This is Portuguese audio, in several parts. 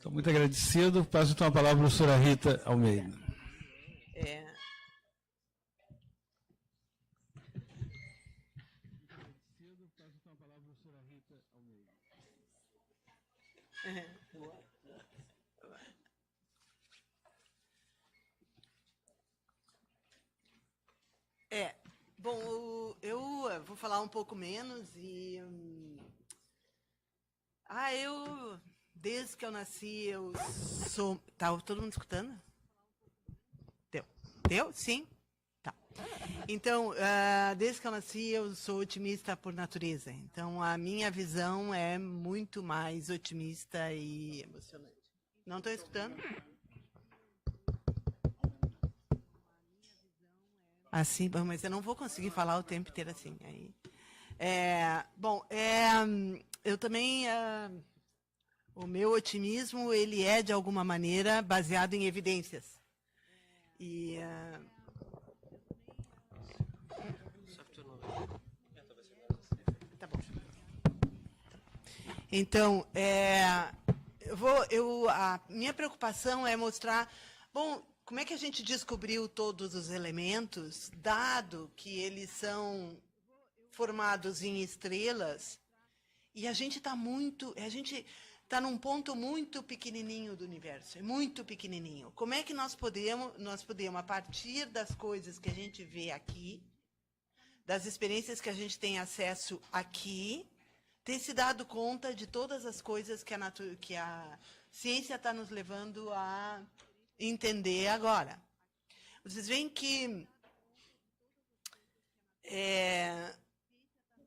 Estou muito agradecido. Passo então a palavra à professora Rita Almeida. Bom, eu vou falar um pouco menos e... desde que eu nasci, eu sou... Tá todo mundo escutando? Deu? Sim? Tá. Então, desde que eu nasci, eu sou otimista por natureza. Então, a minha visão é muito mais otimista e emocionante. Não estão escutando? Assim, mas eu não vou conseguir falar o tempo inteiro assim. Aí. Eu também... o meu otimismo, ele é, de alguma maneira, baseado em evidências. E... Tá bom. Então, a minha preocupação é mostrar... Bom, como é que a gente descobriu todos os elementos, dado que eles são formados em estrelas, e a gente está num ponto muito pequenininho do universo, é muito pequenininho. Como é que nós podemos, a partir das coisas que a gente vê aqui, das experiências que a gente tem acesso aqui, ter se dado conta de todas as coisas que a ciência está nos levando a entender agora. Vocês veem que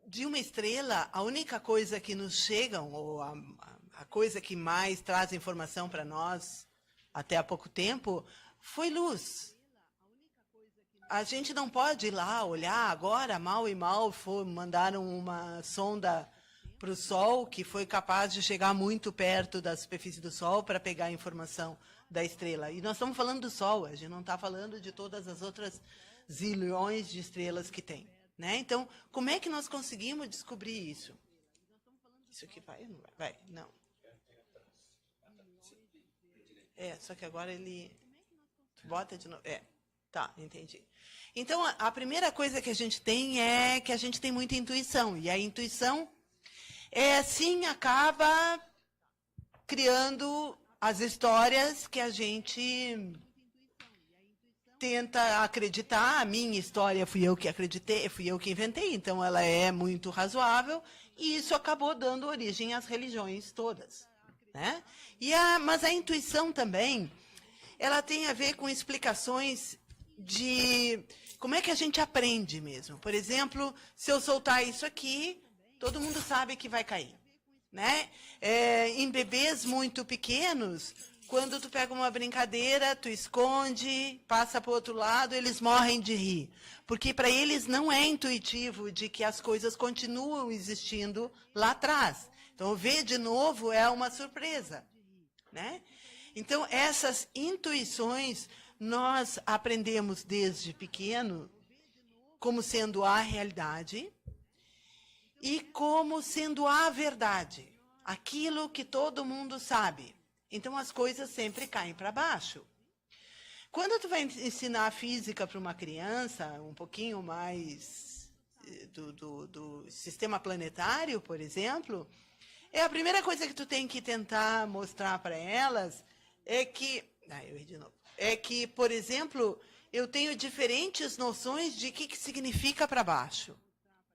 de uma estrela, a única coisa que nos chega, ou a coisa que mais traz informação para nós até há pouco tempo, foi luz. A gente não pode ir lá olhar agora, mal e mal, mandaram uma sonda para o Sol, que foi capaz de chegar muito perto da superfície do Sol para pegar a informação da estrela. E nós estamos falando do Sol, a gente não está falando de todas as outras zilhões de estrelas que tem. Né? Então, como é que nós conseguimos descobrir isso? Isso aqui vai ou não vai? Vai, não. Só que agora ele... Bota de novo. Tá, entendi. Então, a primeira coisa que a gente tem é que a gente tem muita intuição. E a intuição, sim, acaba criando as histórias que a gente tenta acreditar. A minha história fui eu que acreditei, fui eu que inventei, então ela é muito razoável, e isso acabou dando origem às religiões todas. Né? Mas a intuição também, ela tem a ver com explicações de como é que a gente aprende mesmo. Por exemplo, se eu soltar isso aqui, todo mundo sabe que vai cair. Né? Em bebês muito pequenos, quando tu pega uma brincadeira, tu esconde, passa para o outro lado, eles morrem de rir. Porque para eles não é intuitivo de que as coisas continuam existindo lá atrás. Então, ver de novo é uma surpresa. Né? Então, essas intuições nós aprendemos desde pequeno como sendo a realidade e como sendo a verdade, aquilo que todo mundo sabe. Então, as coisas sempre caem para baixo. Quando tu vai ensinar física para uma criança, um pouquinho mais do sistema planetário, por exemplo, a primeira coisa que tu tem que tentar mostrar para elas é que... eu errei de novo. É que, por exemplo, eu tenho diferentes noções de que significa para baixo.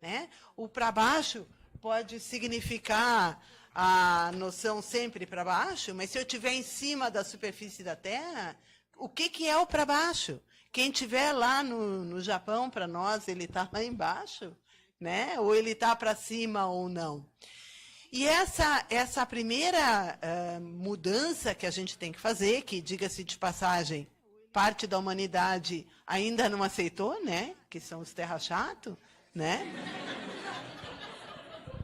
Né? O para baixo pode significar a noção sempre para baixo, mas se eu estiver em cima da superfície da Terra, o que é o para baixo? Quem estiver lá no Japão, para nós, ele está lá embaixo, né? Ou ele está para cima ou não. E essa primeira mudança que a gente tem que fazer, que, diga-se de passagem, parte da humanidade ainda não aceitou, né? Que são os terra-chato, né?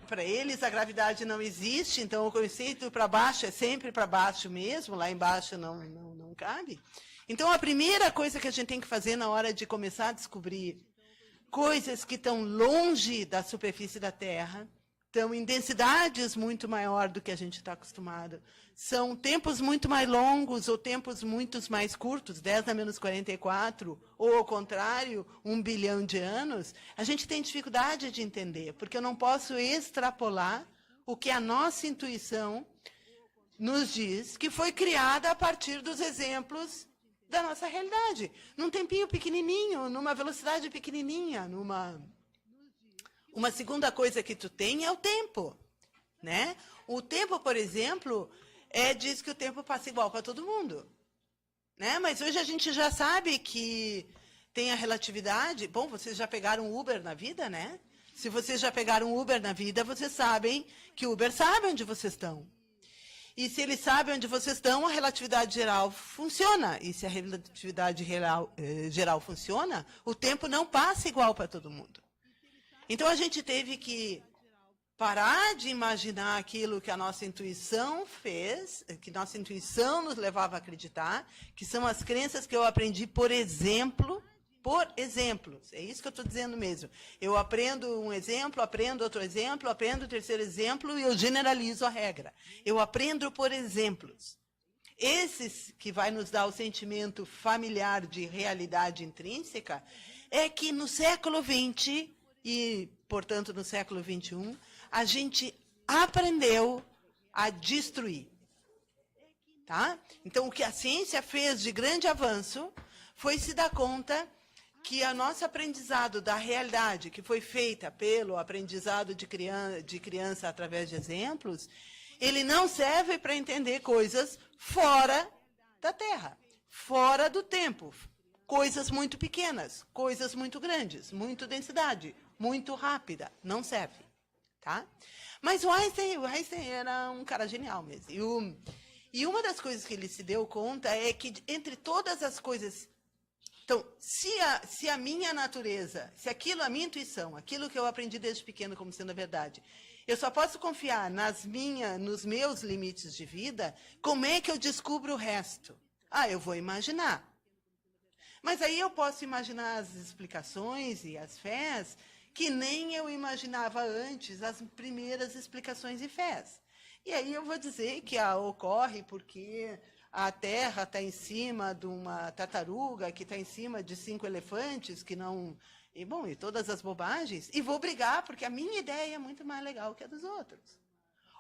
Para eles a gravidade não existe, então o conceito para baixo é sempre para baixo mesmo, lá embaixo não cabe. Então a primeira coisa que a gente tem que fazer na hora de começar a descobrir coisas que estão longe da superfície da Terra, estão em densidades muito maior do que a gente está acostumado. São tempos muito mais longos ou tempos muito mais curtos, 10 a menos 44, ou ao contrário, 1 bilhão de anos. A gente tem dificuldade de entender, porque eu não posso extrapolar o que a nossa intuição nos diz, que foi criada a partir dos exemplos da nossa realidade. Num tempinho pequenininho, numa velocidade pequenininha, Uma segunda coisa que tu tem é o tempo, né? O tempo, por exemplo, diz que o tempo passa igual para todo mundo, né? Mas hoje a gente já sabe que tem a relatividade. Bom, vocês já pegaram Uber na vida, né? Se vocês já pegaram Uber na vida, vocês sabem que o Uber sabe onde vocês estão. E se ele sabe onde vocês estão, a relatividade geral funciona. E se a relatividade geral funciona, o tempo não passa igual para todo mundo. Então, a gente teve que parar de imaginar aquilo que a nossa intuição fez, que nossa intuição nos levava a acreditar, que são as crenças que eu aprendi por exemplos. É isso que eu estou dizendo mesmo. Eu aprendo um exemplo, aprendo outro exemplo, aprendo o terceiro exemplo e eu generalizo a regra. Eu aprendo por exemplos. Esses que vai nos dar o sentimento familiar de realidade intrínseca é que no século XX e, portanto, no século XXI, a gente aprendeu a destruir. Tá? Então, o que a ciência fez de grande avanço foi se dar conta que o nosso aprendizado da realidade, que foi feita pelo aprendizado de criança através de exemplos, ele não serve para entender coisas fora da Terra, fora do tempo. Coisas muito pequenas, coisas muito grandes, muito densidade, muito rápida, não serve, tá? Mas o Einstein era um cara genial mesmo. E uma das coisas que ele se deu conta é que entre todas as coisas... Então, se a minha natureza, se aquilo, a minha intuição, aquilo que eu aprendi desde pequeno como sendo a verdade, eu só posso confiar nos meus limites de vida, como é que eu descubro o resto? Eu vou imaginar. Mas aí eu posso imaginar as explicações e as fés que nem eu imaginava antes, as primeiras explicações e fés. E aí eu vou dizer que ocorre porque a Terra está em cima de uma tartaruga, que está em cima de 5 elefantes, que não... E todas as bobagens. E vou brigar, porque a minha ideia é muito mais legal que a dos outros.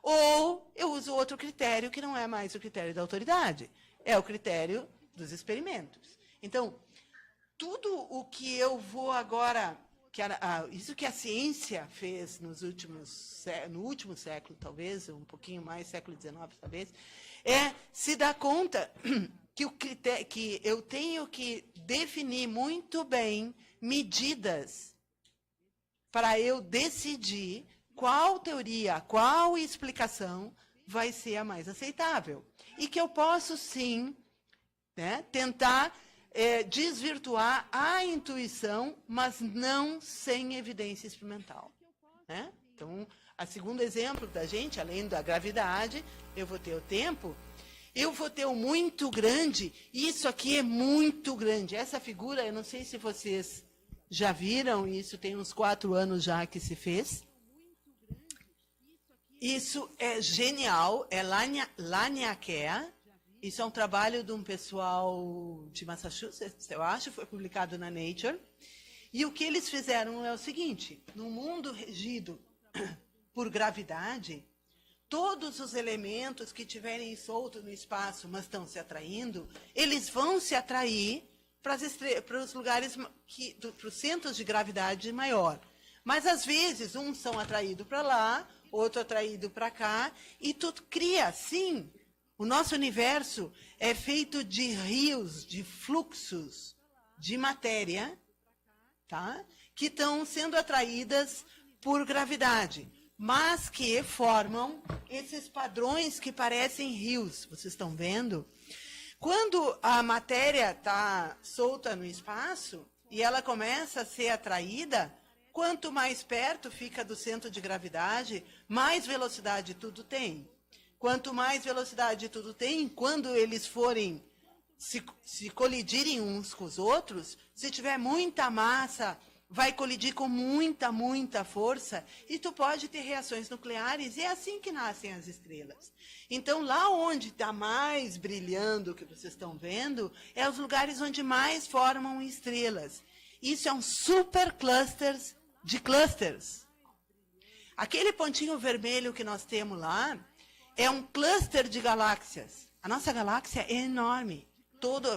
Ou eu uso outro critério, que não é mais o critério da autoridade. É o critério dos experimentos. Então, tudo o que eu vou agora... isso que a ciência fez no último século, talvez, um pouquinho mais, século XIX, talvez, é se dar conta que eu tenho que definir muito bem medidas para eu decidir qual teoria, qual explicação vai ser a mais aceitável. E que eu posso, sim, né, tentar desvirtuar a intuição, mas não sem evidência experimental. Né? Então, o segundo exemplo da gente, além da gravidade, eu vou ter o tempo, eu vou ter o muito grande, isso aqui é muito grande. Essa figura, eu não sei se vocês já viram, isso tem uns 4 anos já que se fez. Isso é genial, é Laniakea. Isso é um trabalho de um pessoal de Massachusetts, eu acho, foi publicado na Nature. E o que eles fizeram é o seguinte, no mundo regido por gravidade, todos os elementos que estiverem soltos no espaço, mas estão se atraindo, eles vão se atrair para os lugares, para os centros de gravidade maior. Mas, às vezes, uns são atraídos para lá, outro atraído para cá, e tudo cria, sim. O nosso universo é feito de rios, de fluxos de matéria, tá? Que estão sendo atraídas por gravidade, mas que formam esses padrões que parecem rios. Vocês estão vendo? Quando a matéria está solta no espaço e ela começa a ser atraída, quanto mais perto fica do centro de gravidade, mais velocidade tudo tem. Quanto mais velocidade tudo tem, quando eles forem se colidirem uns com os outros, se tiver muita massa vai colidir com muita, muita força e tu pode ter reações nucleares, e é assim que nascem as estrelas. Então, lá onde está mais brilhando, o que vocês estão vendo, é os lugares onde mais formam estrelas. Isso é um super cluster de clusters. Aquele pontinho vermelho que nós temos lá é um cluster de galáxias. A nossa galáxia é enorme.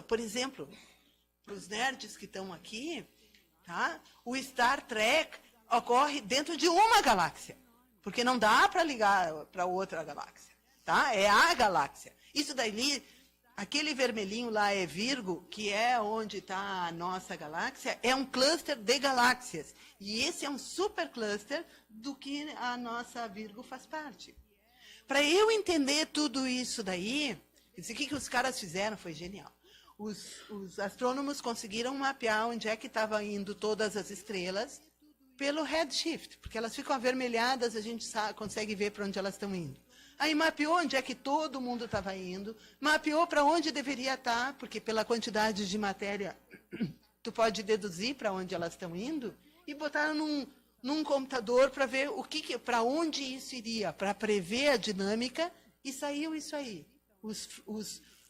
Por exemplo, para os nerds que estão aqui, tá? O Star Trek ocorre dentro de uma galáxia, porque não dá para ligar para outra galáxia, tá? É a galáxia. Isso daí, aquele vermelhinho lá é Virgo, que é onde está a nossa galáxia, é um cluster de galáxias. E esse é um supercluster do que a nossa Virgo faz parte. Para eu entender tudo isso daí, o que os caras fizeram foi genial. Os astrônomos conseguiram mapear onde é que estavam indo todas as estrelas pelo redshift, porque elas ficam avermelhadas, a gente consegue ver para onde elas estão indo. Aí mapeou onde é que todo mundo estava indo, mapeou para onde deveria estar, porque pela quantidade de matéria tu pode deduzir para onde elas estão indo, e botaram num computador para ver para onde isso iria, para prever a dinâmica, e saiu isso aí.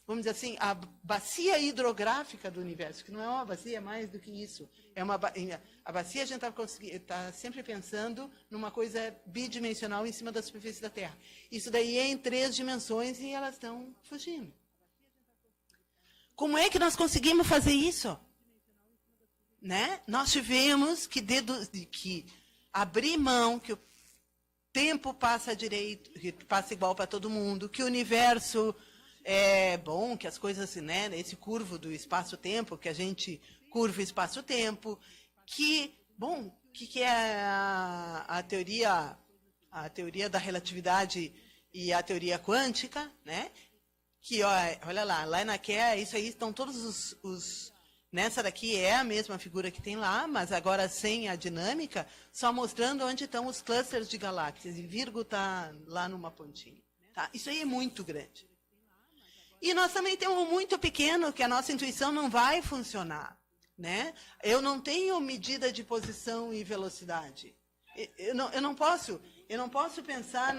Vamos dizer assim, a bacia hidrográfica do universo, que não é uma bacia mais do que isso. A bacia a gente está sempre pensando numa coisa bidimensional em cima da superfície da Terra. Isso daí é em 3 dimensões e elas estão fugindo. Como é que nós conseguimos fazer isso? Né? Nós tivemos que abrir mão, que o tempo passa direito, que passa igual para todo mundo, que o universo é bom, que as coisas, né, esse curvo do espaço-tempo, que a gente curva o espaço-tempo, que é a teoria da relatividade e a teoria quântica, né? Que, olha lá na QE, isso aí estão todos nessa daqui é a mesma figura que tem lá, mas agora sem a dinâmica, só mostrando onde estão os clusters de galáxias, e Virgo está lá numa pontinha. Tá? Isso aí é muito grande. E nós também temos um muito pequeno, que a nossa intuição não vai funcionar. Né? Eu não tenho medida de posição e velocidade. Eu não posso pensar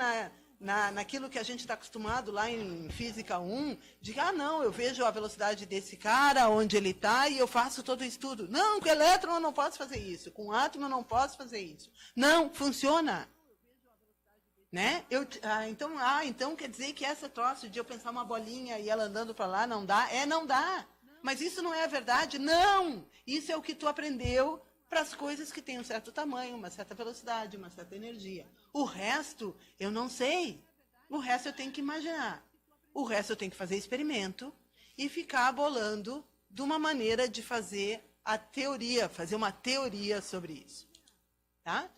naquilo que a gente está acostumado lá em Física 1, de não, eu vejo a velocidade desse cara, onde ele está, e eu faço todo o estudo. Não, com elétron eu não posso fazer isso, com átomo eu não posso fazer isso. Não, funciona. Né? Então quer dizer que essa troço de eu pensar uma bolinha e ela andando para lá não dá? Não dá. Mas isso não é a verdade? Não! Isso é o que tu aprendeu para as coisas que têm um certo tamanho, uma certa velocidade, uma certa energia. O resto, eu não sei. O resto eu tenho que imaginar. O resto eu tenho que fazer experimento e ficar bolando de uma maneira de fazer a teoria, fazer uma teoria sobre isso. Tá?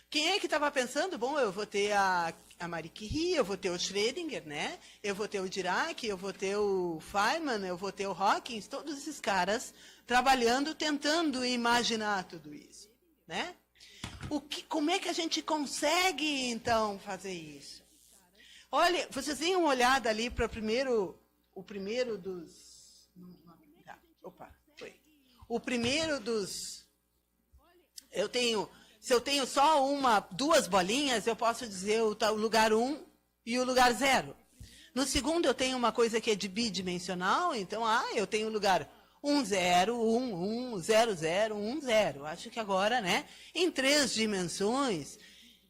Quem é que estava pensando? Bom, eu vou ter a Marie Curie, eu vou ter o Schrödinger, né? Eu vou ter o Dirac, eu vou ter o Feynman, eu vou ter o Hawkins, todos esses caras trabalhando, tentando imaginar tudo isso, né? Como é que a gente consegue, então, fazer isso? Olha, vocês deem uma olhada ali para o primeiro dos... O primeiro dos... Se eu tenho só duas bolinhas, eu posso dizer o lugar 1 e o lugar 0. No segundo, eu tenho uma coisa que é de bidimensional, então, eu tenho o lugar 1, 0, 1, 1, 0, 0, 1, 0. Acho que agora, né, em 3 dimensões,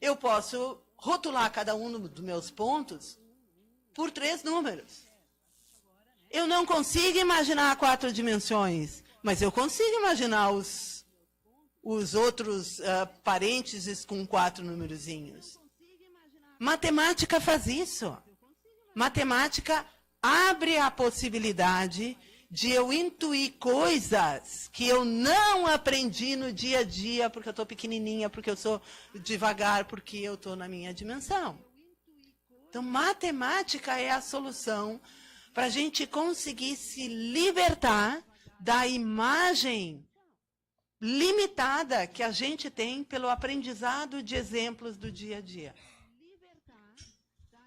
eu posso rotular cada um dos meus pontos por 3 números. Eu não consigo imaginar 4 dimensões, mas eu consigo imaginar os outros parênteses com 4 numerozinhos. Matemática faz isso. Matemática abre a possibilidade de eu intuir coisas que eu não aprendi no dia a dia, porque eu estou pequenininha, porque eu sou devagar, porque eu estou na minha dimensão. Então, matemática é a solução para a gente conseguir se libertar da imagem limitada que a gente tem pelo aprendizado de exemplos do dia a dia.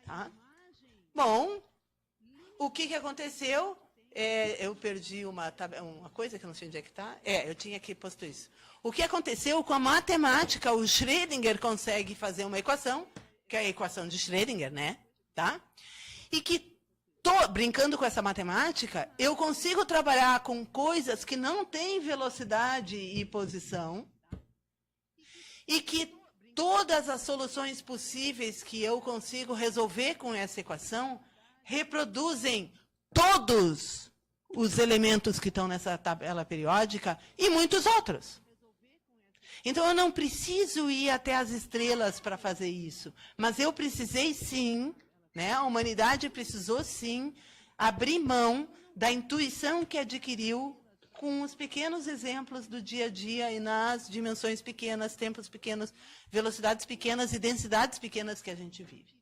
Tá? Bom, o que aconteceu? Eu perdi uma coisa que eu não sei onde é que está. Eu tinha que posto isso. O que aconteceu com a matemática? O Schrödinger consegue fazer uma equação, que é a equação de Schrödinger, né? Tá? E que, brincando com essa matemática, eu consigo trabalhar com coisas que não têm velocidade e posição, e que todas as soluções possíveis que eu consigo resolver com essa equação reproduzem todos os elementos que estão nessa tabela periódica e muitos outros. Então, eu não preciso ir até as estrelas para fazer isso, mas eu precisei sim, né, a humanidade precisou sim abrir mão da intuição que adquiriu com os pequenos exemplos do dia a dia e nas dimensões pequenas, tempos pequenos, velocidades pequenas e densidades pequenas que a gente vive.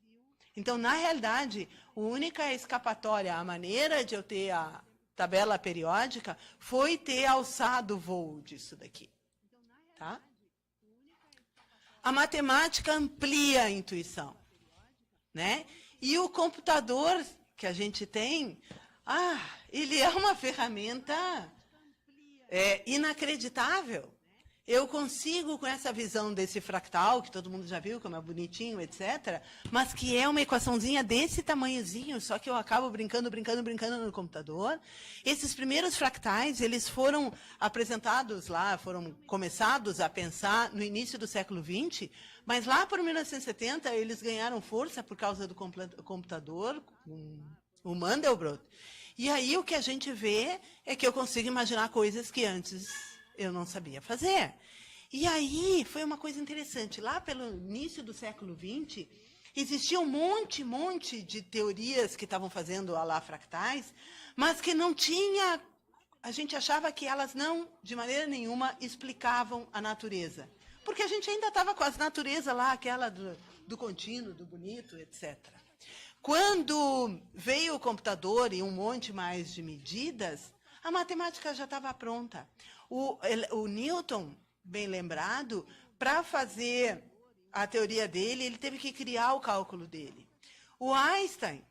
Então, na realidade, a única escapatória, a maneira de eu ter a tabela periódica, foi ter alçado o voo disso daqui. Tá? A matemática amplia a intuição, né? E o computador que a gente tem, ele é uma ferramenta inacreditável. Eu consigo, com essa visão desse fractal, que todo mundo já viu, como é bonitinho, etc., mas que é uma equaçãozinha desse tamanhozinho, só que eu acabo brincando no computador. Esses primeiros fractais, eles foram apresentados lá, foram começados a pensar no início do século XX, mas lá por 1970 eles ganharam força por causa do computador, o Mandelbrot. E aí o que a gente vê é que eu consigo imaginar coisas que antes eu não sabia fazer. E aí foi uma coisa interessante. Lá pelo início do século XX, existia um monte de teorias que estavam fazendo lá fractais, mas que não tinha... A gente achava que elas não, de maneira nenhuma, explicavam a natureza. Porque a gente ainda estava com as naturezas lá, aquela do contínuo, do bonito, etc. Quando veio o computador e um monte mais de medidas, a matemática já estava pronta. O Newton, bem lembrado, para fazer a teoria dele, ele teve que criar o cálculo dele. O Einstein,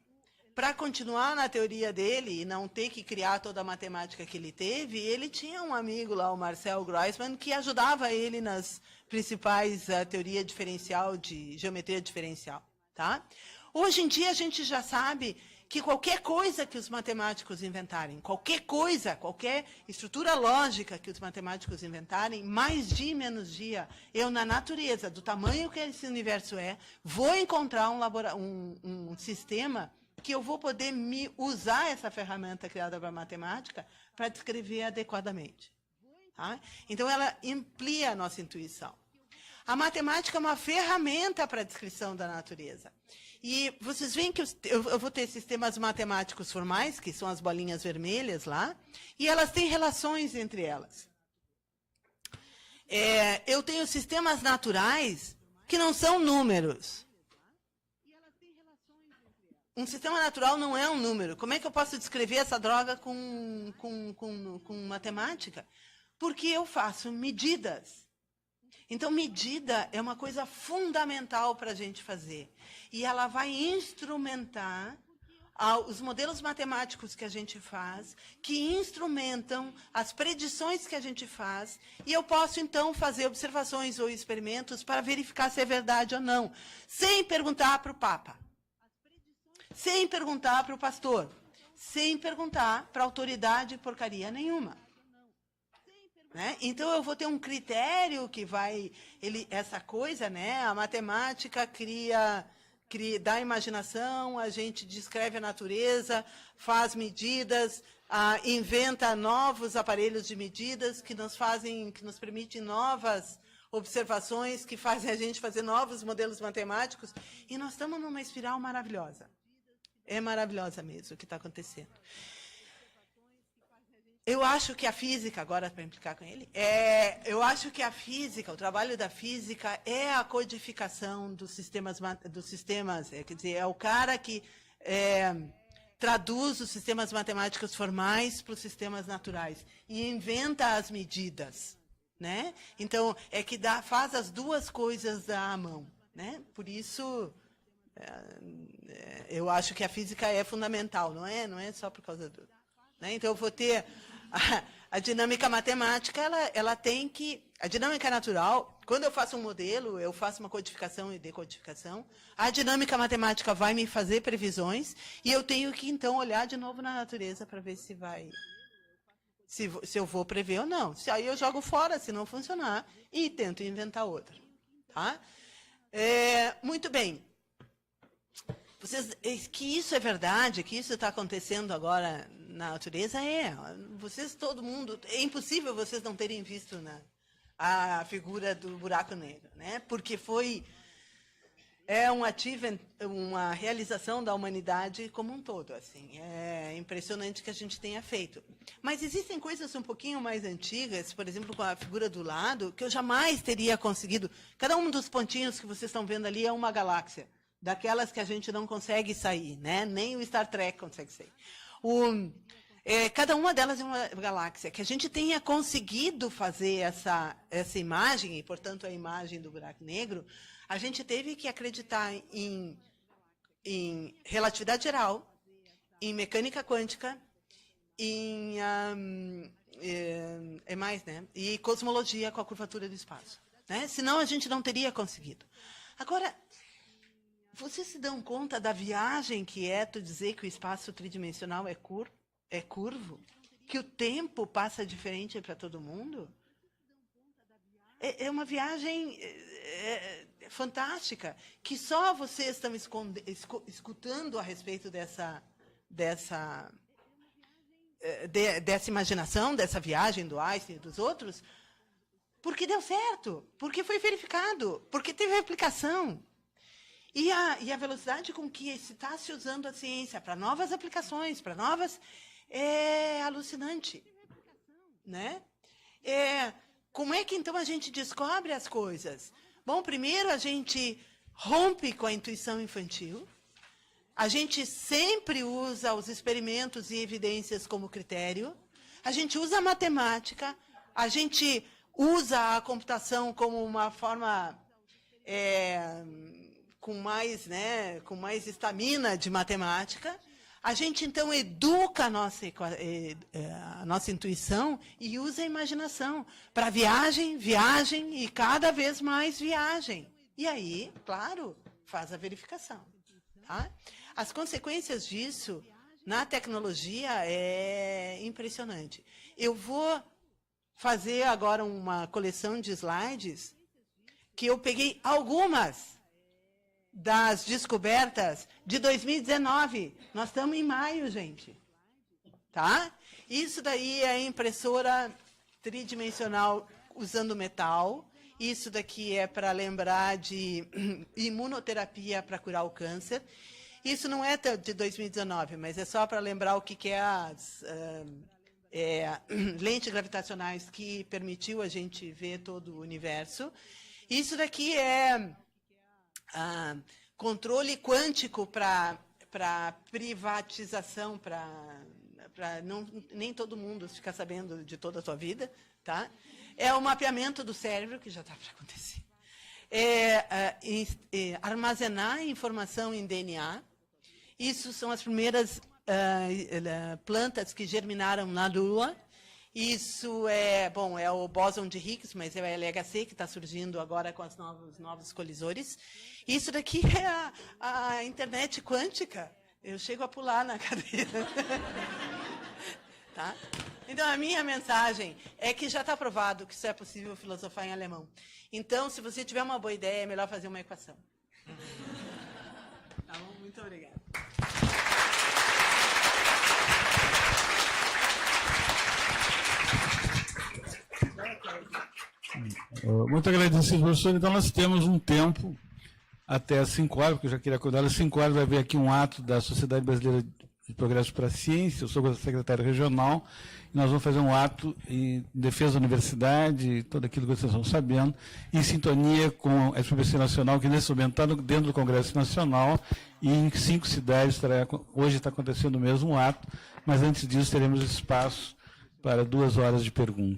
para continuar na teoria dele e não ter que criar toda a matemática que ele teve, ele tinha um amigo lá, o Marcel Grossmann, que ajudava ele nas principais teorias diferencial, de geometria diferencial. Tá? Hoje em dia, a gente já sabe que qualquer coisa que os matemáticos inventarem, qualquer coisa, qualquer estrutura lógica que os matemáticos inventarem, mais dia menos dia, eu, na natureza, do tamanho que esse universo vou encontrar um sistema que eu vou poder usar essa ferramenta criada para a matemática para descrever adequadamente. Tá? Então, ela amplia a nossa intuição. A matemática é uma ferramenta para a descrição da natureza. E vocês veem que eu vou ter sistemas matemáticos formais, que são as bolinhas vermelhas lá, e elas têm relações entre elas. Eu tenho sistemas naturais que não são números. Um sistema natural não é um número. Como é que eu posso descrever essa droga com matemática? Porque eu faço medidas. Então, medida é uma coisa fundamental para a gente fazer. E ela vai instrumentar os modelos matemáticos que a gente faz, que instrumentam as predições que a gente faz, e eu posso, então, fazer observações ou experimentos para verificar se é verdade ou não, sem perguntar para o Papa, sem perguntar para o pastor, sem perguntar para a autoridade porcaria nenhuma. Né? Então, eu vou ter um critério que vai... essa coisa, né? A matemática dá imaginação, a gente descreve a natureza, faz medidas, inventa novos aparelhos de medidas que nos permitem novas observações, que fazem a gente fazer novos modelos matemáticos. E nós estamos numa espiral maravilhosa. É maravilhosa mesmo o que está acontecendo. Eu acho que a física, agora para implicar com ele, eu acho que a física, o trabalho da física é a codificação dos sistemas, quer dizer, é o cara que traduz os sistemas matemáticos formais para os sistemas naturais e inventa as medidas, né? Então, que faz as duas coisas à mão, né? Por isso, eu acho que a física é fundamental, não é só por causa do... né? Então, eu vou ter a dinâmica matemática, ela tem que... A dinâmica natural, quando eu faço um modelo, eu faço uma codificação e decodificação, a dinâmica matemática vai me fazer previsões, e eu tenho que, então, olhar de novo na natureza para ver se vai... Se eu vou prever ou não. Aí eu jogo fora, se não funcionar, e tento inventar outra. Tá? Muito bem. Que isso é verdade, que isso está acontecendo agora na natureza, vocês, todo mundo, é impossível vocês não terem visto a figura do buraco negro, né? Porque uma realização da humanidade como um todo, assim. É impressionante que a gente tenha feito. Mas existem coisas um pouquinho mais antigas, por exemplo, com a figura do lado, que eu jamais teria conseguido. Cada um dos pontinhos que vocês estão vendo ali é uma galáxia, daquelas que a gente não consegue sair, né? Nem o Star Trek consegue sair. Cada uma delas é uma galáxia. Que a gente tenha conseguido fazer essa imagem, e, portanto, a imagem do buraco negro, a gente teve que acreditar em relatividade geral, em mecânica quântica, e cosmologia com a curvatura do espaço. Né? Senão, a gente não teria conseguido. Agora, vocês se dão conta da viagem que é tu dizer que o espaço tridimensional é curvo? Que o tempo passa diferente para todo mundo? É uma viagem fantástica, que só vocês estão escutando a respeito dessa imaginação, dessa viagem do Einstein e dos outros, porque deu certo, porque foi verificado, porque teve aplicação. E a velocidade com que se está se usando a ciência para novas aplicações, para novas, é alucinante. Né? Como é que, então, a gente descobre as coisas? Bom, primeiro a gente rompe com a intuição infantil. A gente sempre usa os experimentos e evidências como critério. A gente usa a matemática. A gente usa a computação como uma forma com mais estamina de matemática. A gente, então, educa a nossa intuição e usa a imaginação para viagem e cada vez mais viagem. E aí, claro, faz a verificação. Tá? As consequências disso na tecnologia é impressionante. Eu vou fazer agora uma coleção de slides que eu peguei algumas das descobertas de 2019. Nós estamos em maio, gente. Tá? Isso daí é impressora tridimensional usando metal. Isso daqui é para lembrar de imunoterapia para curar o câncer. Isso não é de 2019, mas é só para lembrar o que é as lentes gravitacionais que permitiu a gente ver todo o universo. Isso daqui é controle quântico para privatização, para nem todo mundo ficar sabendo de toda a sua vida. Tá? É o mapeamento do cérebro, que já está para acontecer. Armazenar informação em DNA. Isso são as primeiras plantas que germinaram na Lua. Isso é o bóson de Higgs, mas é o LHC que está surgindo agora com os novos colisores. Isso daqui é a internet quântica. Eu chego a pular na cadeira. Tá? Então, a minha mensagem é que já está provado que isso é possível filosofar em alemão. Então, se você tiver uma boa ideia, é melhor fazer uma equação. Tá bom? Muito obrigada. Muito agradecido, professor. Então, nós temos um tempo até às 5 horas, porque eu já queria acordar às 5 horas, vai haver aqui um ato da Sociedade Brasileira de Progresso para a Ciência, eu sou o secretário regional, e nós vamos fazer um ato em defesa da universidade, tudo aquilo que vocês estão sabendo, em sintonia com a SBC Nacional, que nesse momento está dentro do Congresso Nacional, e em 5 cidades, hoje está acontecendo o mesmo ato, mas antes disso teremos espaço para 2 horas de perguntas.